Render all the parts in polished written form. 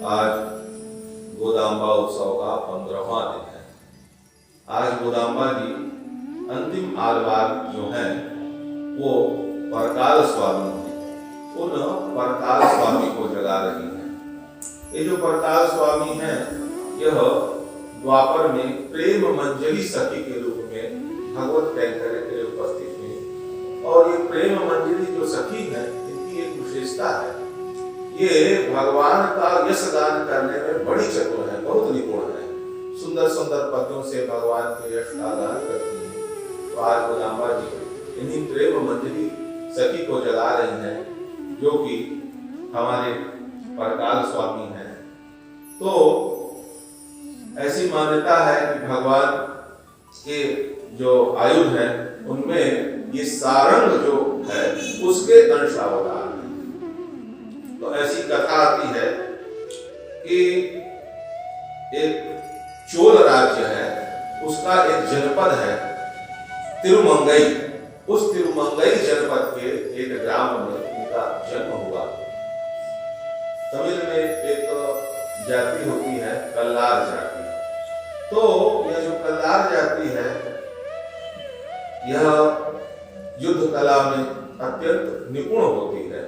आज गोदाम्बा उत्सव का 15वां दिन है। आज गोदाम्बा जी अंतिम आलवार जो है वो परकाल स्वामी है, उन परकाल स्वामी को जगा रही है। ये जो परकाल स्वामी है यह द्वापर में प्रेम मंजरी सखी के रूप में भगवत कैंकर्य के उपस्थित हुई। और ये प्रेम मंजरी जो सखी है इनकी एक विशेषता है, ये भगवान का यश गान करने में बड़ी चतुर है, बहुत निपुण है। सुंदर सुंदर पद्यों से भगवान के यश का गान करती है। तो आज गोदाम्बा जी इन्हीं प्रेम मंजरी सखी को जगा रही हैं जो कि हमारे परकाल स्वामी हैं। तो ऐसी मान्यता है कि भगवान के जो आयुध हैं उनमें ये सारंग जो है उसके अंश अवतार है। तो ऐसी कथा आती है कि एक चोल राज्य है, उसका एक जनपद है तिरुमंगई। उस तिरुमंगई जनपद के एक ग्राम में इनका जन्म हुआ। तमिल में एक जाति होती है कल्लार जाति। तो यह जो कल्लार जाति है यह युद्ध कला में अत्यंत निपुण होती है।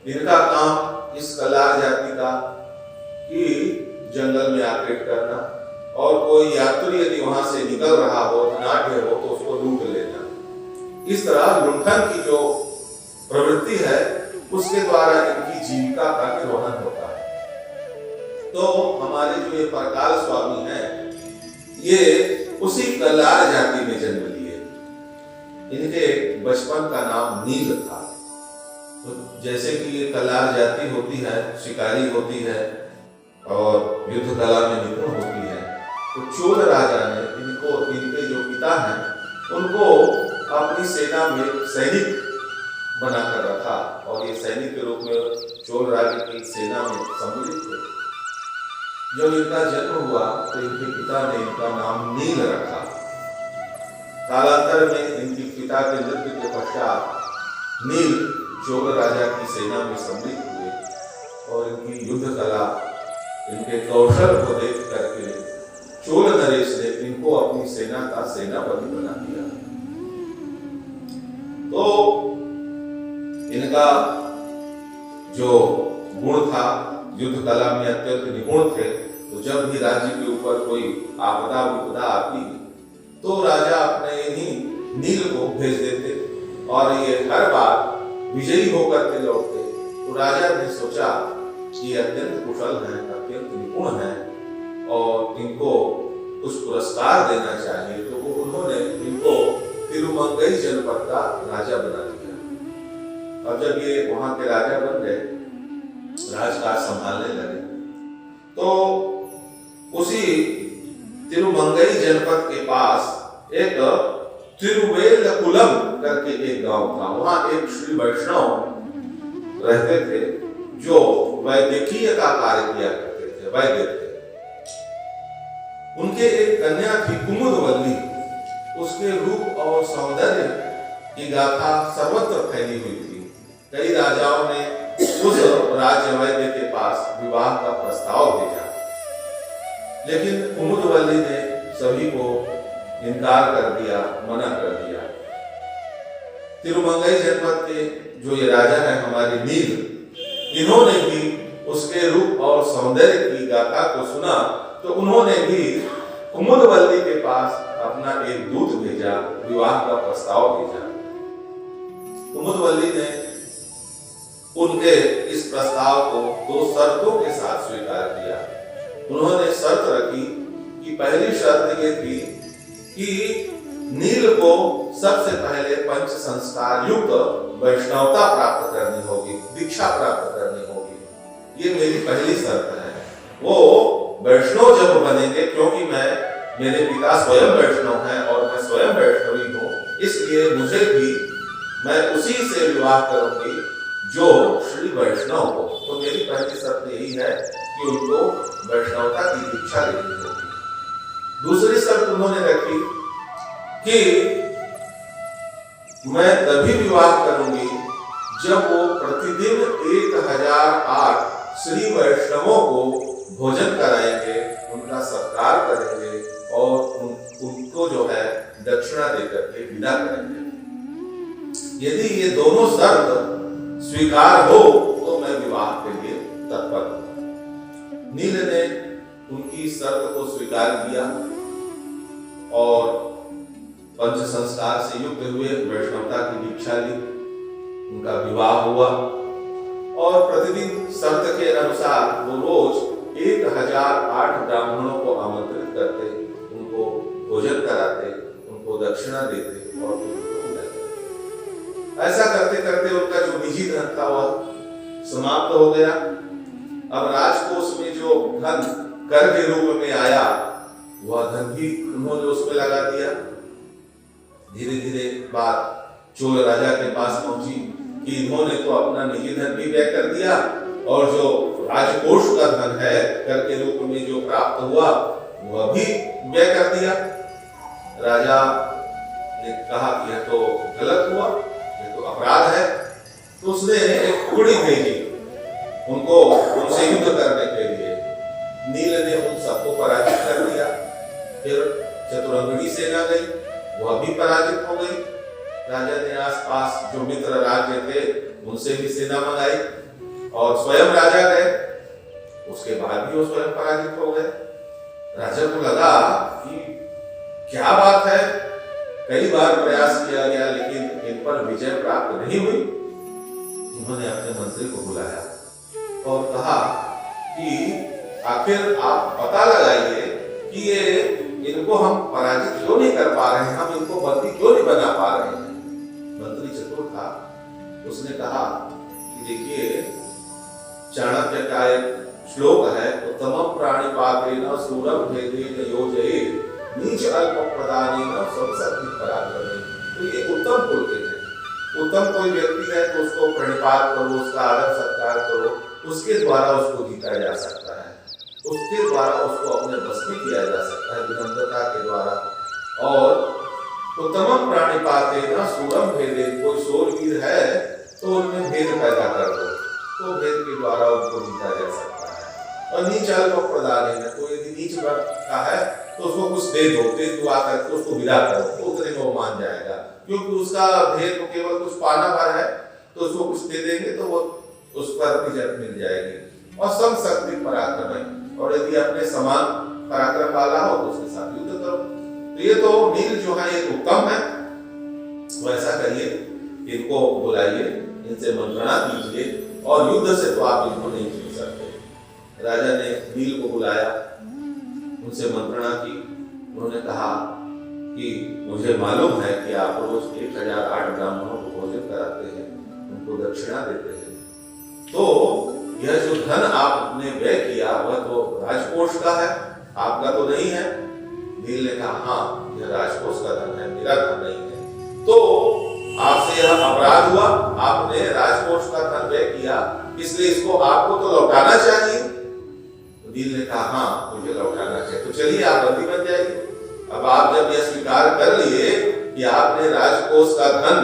इनका काम इस कल्लार जाति का कि जंगल में आक्रमण करना और कोई यात्री यदि वहां से निकल रहा हो, धनाढ्य हो तो उसको लूट लेना। इस तरह लुंठन की जो प्रवृत्ति है उसके द्वारा इनकी जीविका का निर्वहन होता है। तो हमारे जो ये परकाल स्वामी हैं ये उसी कल्लार जाति में जन्म लिए। इनके बचपन का नाम नील था। तो जैसे कि ये कल्लार जाति होती है, शिकारी होती है और युद्ध कला में निपुण होती है, तो चोल राजा ने इनको, इनके जो पिता हैं उनको अपनी सेना में सैनिक बनाकर रखा और ये सैनिक के रूप में चोल राज्य की सेना में सम्मिलित हुए। जब इनका जन्म हुआ तो इनके पिता ने इनका नाम नील रखा। कालांतर में इनके पिता के मृत्यु के पश्चात नील चोल राजा की सेना में सम्मिलित हुए और इनकी युद्ध कला, इनके कौशल को देख करके चोल नरेश ने इनको अपनी सेना का सेनापति बना दिया। तो इनका जो गुण था, युद्ध कला में अत्यंत निपुण थे। तो जब भी राज्य के ऊपर कोई आपदा विपदा आती तो राजा अपने इन्हीं नील को भेज देते और ये हर बार विजयी होकर के लौटते। तो राजा ने सोचा कि अत्यंत कुशल हैं, अत्यंत निपुण हैं और इनको कुछ पुरस्कार देना चाहिए। तो वो उन्होंने इनको तिरुमंगई जनपद का राजा बना दिया। और जब ये वहां के राजा बन गए, राजकाज संभालने लगे, तो उसी तिरुमंगई जनपद के पास एक तिरुवेलकुलम करके एक गांव था। वहां एक श्री वैष्णव रहते थे जो वैद्यकीय का कार्य किया करते थे, वैद्य थे। उनके एक कन्या थी कुमुदवल्ली। उसके रूप और सौंदर्य की गाथा सर्वत्र फैली हुई थी। कई राजाओं ने उस राज्य वैद्य के पास विवाह का प्रस्ताव भेजा, लेकिन कुमुदवल्ली ने सभी को इनकार कर दिया, मना कर दिया। तिरुमंगई जनपद के जो ये राजा है हमारे नील, इन्होंने भी उसके रूप और सौंदर्य की गाथा को सुना तो उन्होंने भी कुमुदवल्ली के पास अपना एक दूत भेजा, विवाह का प्रस्ताव भेजा। कुमुदवल्ली ने उनके इस प्रस्ताव को 2 शर्तों के साथ स्वीकार किया। उन्होंने शर्त रखी कि पहली शर्त ये थी कि नील को सबसे पहले पंच संस्कार युक्त वैष्णवता प्राप्त करनी होगी, दीक्षा प्राप्त करनी होगी। ये मेरी पहली शर्त है। वो वैष्णव जब बनेंगे, क्योंकि मेरे पिता स्वयं वैष्णव हैं और मैं स्वयं वैष्णवी हूँ, इसलिए मुझे भी मैं उसी से विवाह करूंगी जो श्री वैष्णव हो। तो मेरी पहली शर्त यही है कि उनको वैष्णवता की दीक्षा लेनी होगी। दूसरी शर्त उन्होंने रखी कि मैं तभी विवाह करूंगी जब वो प्रतिदिन 1008 श्री वैष्णवों को भोजन कराएंगे, उनका सत्कार करेंगे और उनको जो है दक्षिणा देकर के विदा करेंगे। यदि ये दोनों शर्त स्वीकार हो तो मैं विवाह के लिए तत्पर हूं। नील ने उनकी शर्त को स्वीकार किया और पंच संस्कार से युक्त हुए, वैष्णवता की दीक्षा ली, उनका विवाह हुआ और प्रतिदिन शर्त के अनुसार वो रोज 1008 ब्राह्मणों को आमंत्रित करते, उनको भोजन कराते, उनको दक्षिणा देते और उनको विदा करते। ऐसा करते करते उनका जो निजी धन था वह समाप्त हो गया। अब राजकोष में जो धन कर के रूप में आया वह धन भी उन्होंने उसमें लगा दिया। धीरे धीरे बात चोल राजा के पास पहुंची कि इन्होंने तो अपना निजी धन भी व्यय कर दिया और जो राजकोष का धन है कर के रूप में जो प्राप्त हुआ वह भी व्यय कर दिया। राजा ने कहा कि यह तो गलत हुआ, यह तो अपराध है। तो उसने एक टुकड़ी भेजी उनको उनसे युद्ध करने के लिए। नील ने उन सबको पराजित कर दिया। फिर चतुरंगनी सेना गई, वह भी पराजित हो गई। राजा ने आसपास जो मित्र राज्य थे उनसे भी सेना मंगाई और स्वयं राजा गए, उसके बाद भी वो स्वयं पराजित हो गए। राजा को लगा कि क्या बात है, कई बार प्रयास किया गया लेकिन इन पर विजय प्राप्त नहीं हुई। उन्होंने अपने मंत्री को बुलाया और कहा कि आखिर आप पता लगाइए कि ये इनको हम पराजित क्यों नहीं कर पा रहे हैं, हम इनको बंदी क्यों नहीं बना पा रहे हैं। मंत्री चतुर था, उसने कहा कि देखिए चाणक्य का एक श्लोक है, उत्तमम प्राणिपातेन सूरम भेदेन योजयेत् नीच अल्प प्रदानेन संसक्ति पराक्रमेण। तो ये उत्तम कुल के हैं। उत्तम कोई व्यक्ति है तो उसको प्रणिपात करो, उसका आदर सत्कार करो, उसके द्वारा उसको जीता जा सकता है, उसके द्वारा उसको अपने बस में किया जा सकता है विनम्रता के द्वारा। और उत्तमम प्राणिपातेन सूरम भेदेन, कोई शूरवीर है तो उनमें भेद पैदा कर दो, तो भेद के द्वारा उनको जीता जा सकता है। और नीच अल्प प्रदानेन, तो यदि नीच वर्ग का है तो उसको कुछ दे दो, दे दुआ करके उसको विदा करो, तो उतने में वो मान जाएगा, क्योंकि उसका भेद को केवल कुछ पाना भर है, तो उसको कुछ दे देंगे तो वो उस पर इज्जत मिल जाएगी। और सम शक्ति पराक्रम है, और यदि अपने समान पराक्रम वाला हो तो उसके साथ युद्ध करो। तो ये तो नील जो है ये उत्तम है, तो ऐसा करिए, इनको बुलाइए, इनसे मंत्रणा कीजिए और युद्ध से तो आप इनको नहीं जीत सकते। राजा ने नील को बुलाया, उनसे मंत्रणा की। उन्होंने कहा कि मुझे मालूम है कि आप रोज 1008 ब्राह्मणों को भोजन कराते हैं, उनको दक्षिणा देते हैं, तो यह जो धन आपने व्यय किया वह तो राजकोष का है, आपका तो नहीं है। नील ने कहा हाँ यह राजकोष का धन है, मेरा धन नहीं है। तो आपसे यह अपराध हुआ, आपने राजकोष का धन व्यय किया, इसलिए इसको आपको तो लौटाना चाहिए। नील ने कहा हाँ मुझे लौटाना चाहिए। तो चलिए आप बंदी बन जाइए। अब आप जब यह स्वीकार कर लिए कि आपने राजकोष का धन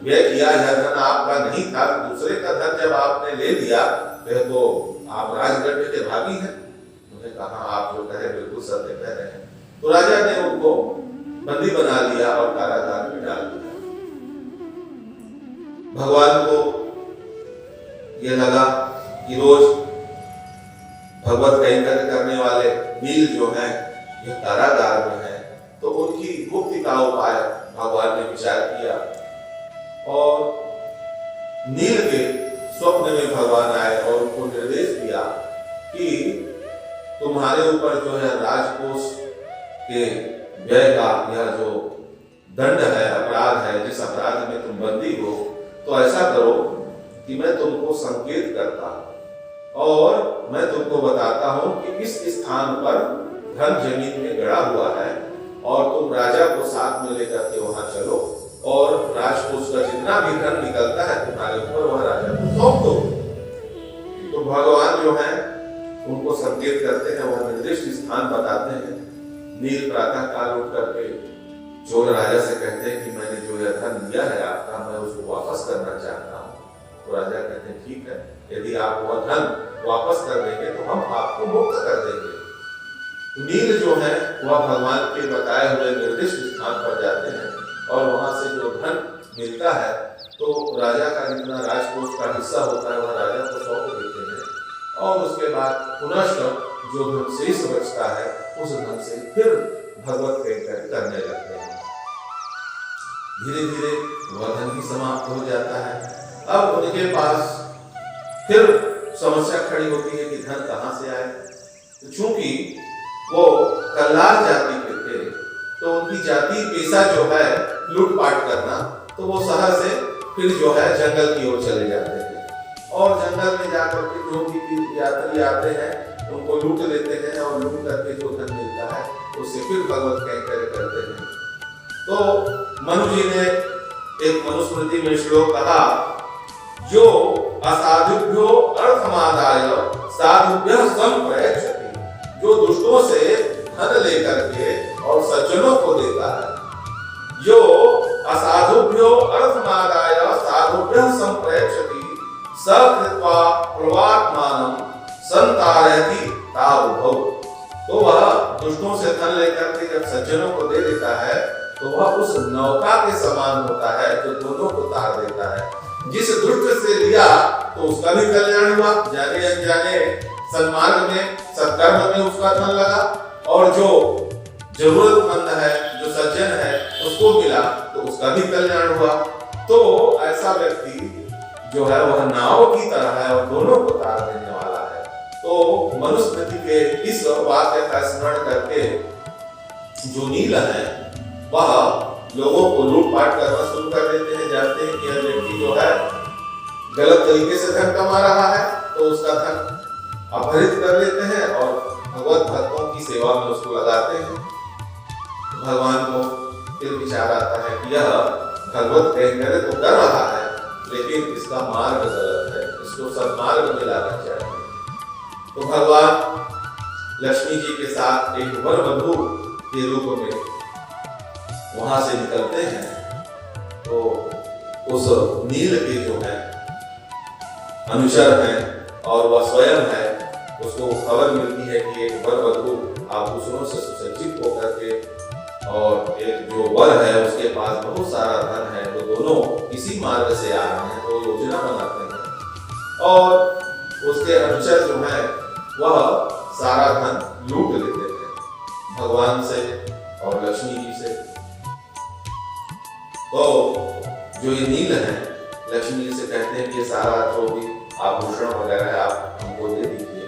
व्यय किया, यह धन आपका नहीं था, दूसरे का धन जब आपने ले लिया तो आप राजगढ़ के भागी हैं। उन्होंने कहा आप जो कहे बिल्कुल सत्य कह रहे हैं। तो राजा ने उनको बंदी बना लिया और कारागार में डाल दिया। भगवान को यह लगा कि रोज भगवत कैंकर्य करने वाले नील जो है ये कारागार में है, तो उनकी मुक्ति का उपाय भगवान ने विचार किया और नील के स्वप्न में भगवान आए और उनको निर्देश दिया कि तुम्हारे ऊपर जो है राजकोष के व्यय का यह जो दंड है, अपराध है, जिस अपराध में तुम बंदी हो, तो ऐसा करो कि मैं तुमको संकेत करता हूं और मैं तुमको बताता हूं कि इस स्थान पर धन जमीन में गड़ा हुआ है और तुम राजा को साथ में लेकर के वहां चलो और राजकोष का जितना भी धन निकलता है तुम्हारे ऊपर वह राजा को सौंप दो। तो भगवान जो है उनको संकेत करते हैं, वह निर्दिष्ट स्थान बताते हैं। नील प्रातः काल उठ करके चोर राजा से कहते हैं कि मैंने जो यह धन लिया है आपका, मैं उसको वापस करना चाहता हूँ। तो राजा कहते हैं ठीक है, यदि आप वह धन वापस कर देंगे तो हम आपको मुक्त कर देंगे। तो नील जो है वह भगवान के बताए हुए निर्दिष्ट स्थान पर जाते हैं और वहां से जो धन मिलता है तो राजा का जितना राजकोष का हिस्सा होता है वह राजा को सौंप देते हैं और उसके बाद पुनश्च जो धन शेष बचता है उस धन से फिर भगवत कैंकर्य करने लगते हैं। धीरे धीरे वह धन भी समाप्त हो जाता है। अब उनके पास फिर समस्या खड़ी होती है कि धन कहाँ से आए। तो चूंकि वो कल्लार जाति के थे तो उनकी जाति पेशा जो है लूटपाट करना, तो वो शहर से फिर जो है जंगल की ओर चले जाते हैं और जंगल में जाकर के जो भी यात्री आते हैं उनको लूट लेते हैं और लूट करके जो धन मिलता है उससे फिर भगवत कैंकर्य करते हैं। तो मनु जी ने एक मनुस्मृति में श्लोक कहा, जो असाधुभ्यो अर्थमादाय साधुभ्यः संप्रयच्छति, जो दुष्टों से धन लेकर के और सज्जनों को देता है, जो असाधुभ्यो अर्थमादाय साधुभ्यः संप्रयच्छति स कृत्वा प्रवात्मानं संतारयति तावुभौ। तो वह दुष्टों से धन लेकर के जब सज्जनों को दे देता है तो वह उस नौका के समान होता है जो दोनों को तार देता है। जिस दुष्ट से लिया तो उसका भी कल्याण हुआ, जाने अनजाने सन्मार्ग में सत्कर्म में उसका धन लगा, और जो जरूरतमंद है जो सज्जन है उसको मिला तो उसका भी कल्याण हुआ। तो ऐसा व्यक्ति जो है वह नाव की तरह है और दोनों को तार देने वाला है। तो मनुस्मृति के इस वाक्य का स्मरण करके जो नील है वह लोगों को लूटपाट करना शुरू कर देते हैं। जानते हैं कि यह व्यक्ति जो है गलत तरीके से धन कमा रहा है तो उसका धन अपहरित कर लेते हैं और भगवत भक्तों की सेवा में उसको लगाते हैं। भगवान को फिर विचार आता है कि यह भगवत कैंकर्य तो कर रहा है लेकिन इसका मार्ग गलत है, इसको सन्मार्ग में लाना चाहिए। तो भगवान लक्ष्मी जी के साथ एक वर वधू के रूप में वहां से निकलते हैं। तो उस नील के जो है अनुचर हैं और वह स्वयं है, उसको खबर मिलती है कि एक वर वधू आभूषणों से सुसज्जित होकर के और एक जो वर है उसके पास बहुत सारा धन है, तो दोनों इसी मार्ग से आ रहे हैं। तो योजना बनाते हैं और उसके अनुचर जो है वह सारा धन लूट लेते हैं भगवान से और लक्ष्मी जी से। तो जो ये नील है लक्ष्मी जी से कहते हैं कि सारा जो भी आभूषण वगैरह है आप हमको दे दीजिए।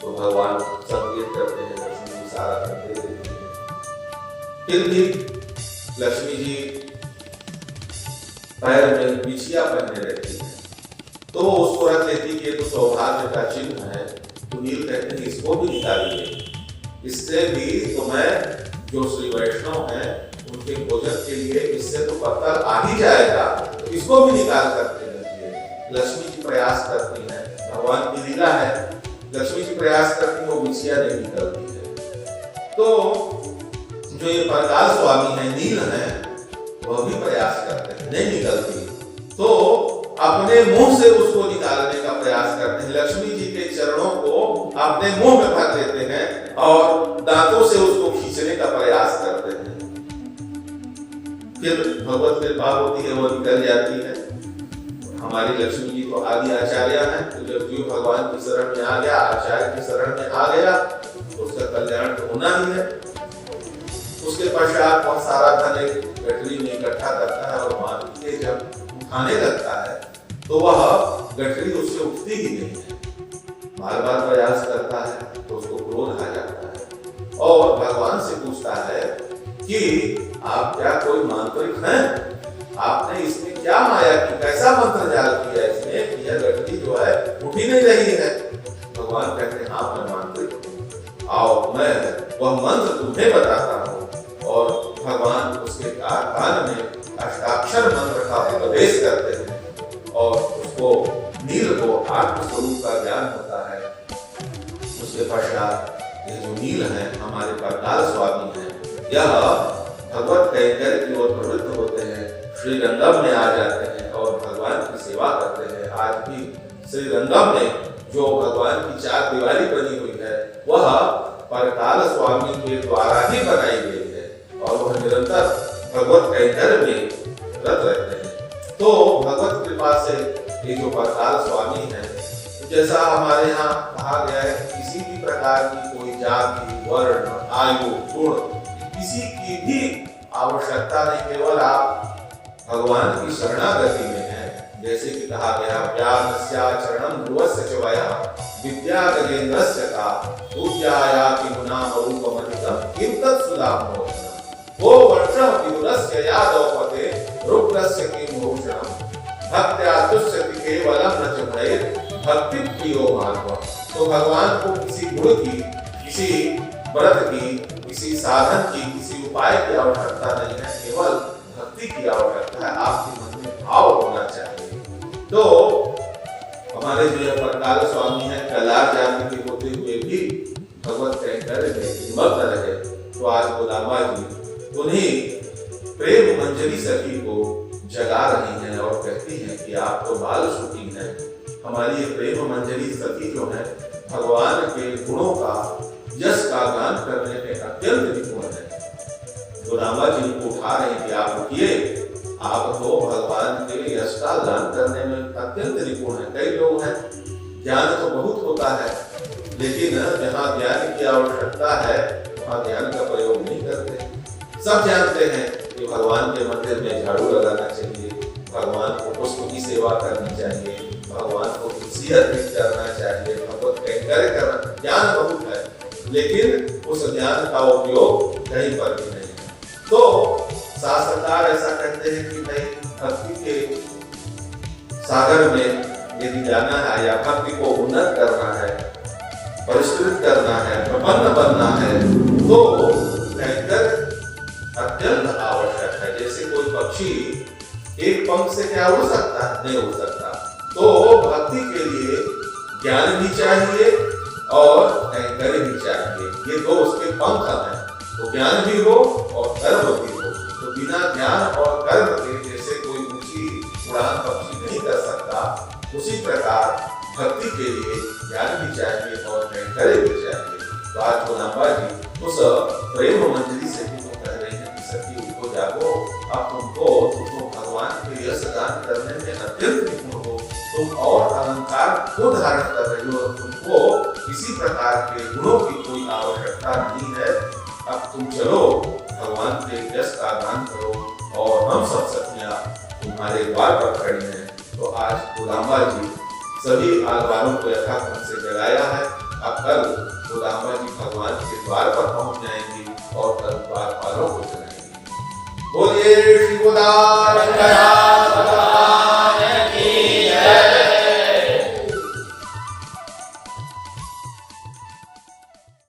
तो भगवान संकेत करते हैं, लक्ष्मी जी सारा धन दे देती है। फिर भी लक्ष्मी जी पैर में बिछिया पहने रहती है तो उसको रख लेती कि ये तो सौभाग्य का चिन्ह है। तो नील कहते हैं इसको भी निकालिए, इससे भी तो मैं जो श्री वैष्णव हैं उनके भोजन के लिए इससे तो पत्थर आ ही जाएगा, तो इसको भी निकाल करके रखिए। लक्ष्मी जी प्रयास करती है, भगवान की लीला है, लक्ष्मी जी प्रयास करती है, वो बिछिया नहीं निकलती है। तो जो ये परकाल स्वामी है नील है वह भी प्रयास करते हैं, नहीं निकलती, तो अपने मुंह से उसको निकालने का प्रयास करते हैं। लक्ष्मी जी के चरणों को अपने मुंह में भर देते हैं और दांतों से उसको खींचने का प्रयास करते हैं। फिर भगवत कृपा होती है, वो निकल जाती है। हमारी लक्ष्मी जी तो आदि आचार्य हैं, तो जब जीव भगवान की शरण में आ गया, आचार्य की शरण में आ गया, उसका कल्याण तो होना ही है। उसके पश्चात बहुत सारा धन एक गठरी में इकट्ठा करता है और बांध के जब उठाने लगता है तो वह गठरी उससे उठती ही नहीं है। बार बार प्रयास करता है तो उसको क्रोध आ जाता है और भगवान से पूछता है कि आप क्या कोई मांत्रिक हैं? आपने इसमें क्या माया की, कैसा मंत्र जाल किया इसमें कि यह गठरी जो है उठ ही नहीं रही है? भगवान कहते हैं हाँ मैं मांत्रिक हूँ, आओ मैं वह मंत्र तुम्हें बताता हूँ। और भगवान उसके कान में अष्टाक्षर मंत्र का उपदेश करते हैं और उसको नील को आत्मस्वरूप का ज्ञान होता है। उसके पश्चात ये जो नील है हमारे परकाल स्वामी हैं, यह भगवत कैंकर्य की ओर प्रवृत्त होते हैं, श्री रंगम में आ जाते हैं और भगवान की सेवा करते हैं। आज भी श्री रंगम में जो भगवान की चार दीवारी बनी हुई है वह परकाल स्वामी के द्वारा ही बनाई गई है और वह निरंतर भगवत कैंकर में रत रहते हैं। तो भगवत कृपा से ये जो परकाल स्वामी है, जैसा हमारे यहाँ कहा गया है, किसी भी प्रकार की कोई जाति, वर्ण, आयु, गुण, किसी की भी आवश्यकता नहीं, केवल आप भगवान की शरणागति में है। जैसे कि कहा गया, व्यासस्याचरणं ध्रुवस्य च वयः विद्या गजेन्द्रस्य का पूज्यायाति गुणाम रूपमधिकं किं तत्सुधामोहनम्। वो वर्षः विदुरस्य यादवपते रुद्रस्य किं भूषणम् भक्त्या तुष्यति केवलं न च भयेत् भक्ति प्रियो मानव। तो भगवान को किसी गुण की, किसी व्रत की, किसी साधन की, किसी उपाय की आवश्यकता नहीं है, केवल भक्ति की आवश्यकता है। आपके मन में भाव होना चाहिए। तो हमारे जो परकाल स्वामी है, कैलाश जाति के होते हुए भी भगवत कैंकर्य में मग्न रहे। तो आज गोदामा जी उन्हीं प्रेम मंजरी सखी को जगा रही हैं और कहती हैं कि आप तो बाल शूटिंग है, हमारी ये प्रेम मंजरी सखी जो है भगवान के गुणों का, यश का गान करने में अत्यंत निपुण है। गोदामा जी को उठा रहे हैं कि आप उठिए, आप तो भगवान के यश का गान करने में अत्यंत निपुण है। कई लोग हैं, ज्ञान तो बहुत होता है, लेकिन जहाँ ज्ञान की आवश्यकता है वहाँ ज्ञान का प्रयोग नहीं करते। सब जानते हैं कि भगवान के मंदिर में झाड़ू लगाना चाहिए, भगवान को पुष्प की सेवा करनी चाहिए, भगवान को तुलसी अर्पित करना चाहिए, भगवत कैंकर्य करना, ज्ञान बहुत है, लेकिन उस ज्ञान का उपयोग कहीं पर भी नहीं है। तो शास्त्रकार ऐसा कहते हैं कि नहीं, भक्ति के सागर में यदि जाना है या भक्ति को उन्नत करना है, परिष्कृत करना है, प्रपन्न बनना है, तो कैंकर्य अत्यंत आवश्यक है। जैसे कोई पक्षी एक पंख से क्या उड़ सकता है? नहीं उड़ सकता। तो भक्ति के लिए ज्ञान भी चाहिए और कैंकर्य भी चाहिए, ये दो उसके पंख हैं। तो ज्ञान भी हो और कर्म भी हो। तो बिना ज्ञान और कर्म के जैसे कोई ऊंची उड़ान पक्षी नहीं कर सकता, उसी प्रकार भक्ति के लिए ज्ञान भी चाहिए और कैंकर्य भी चाहिए। तो आज गोदामा जी उस प्रेम मंजरी से भी कह रहे हैं कि सखी उठो जागो, अब तुमको भगवान के यश गान करने में अत्यंत निपुण हो, तुम और अलंकार को धारण कर रही हो, तुमको किसी प्रकार के गुणों की कोई आवश्यकता नहीं है। अब तुम चलो भगवान के यश का गान करो और हम सब सखियां तुम्हारे द्वार पर खड़ी हैं। तो आज गोदामा जी सभी आलवारों को यथाक्रम से जगाया है। अब कल गोदामा जी भगवान के द्वार पर पहुंच जाएंगी और कल द्वार पालों को जगाएंगी। बोलिए श्री गोदान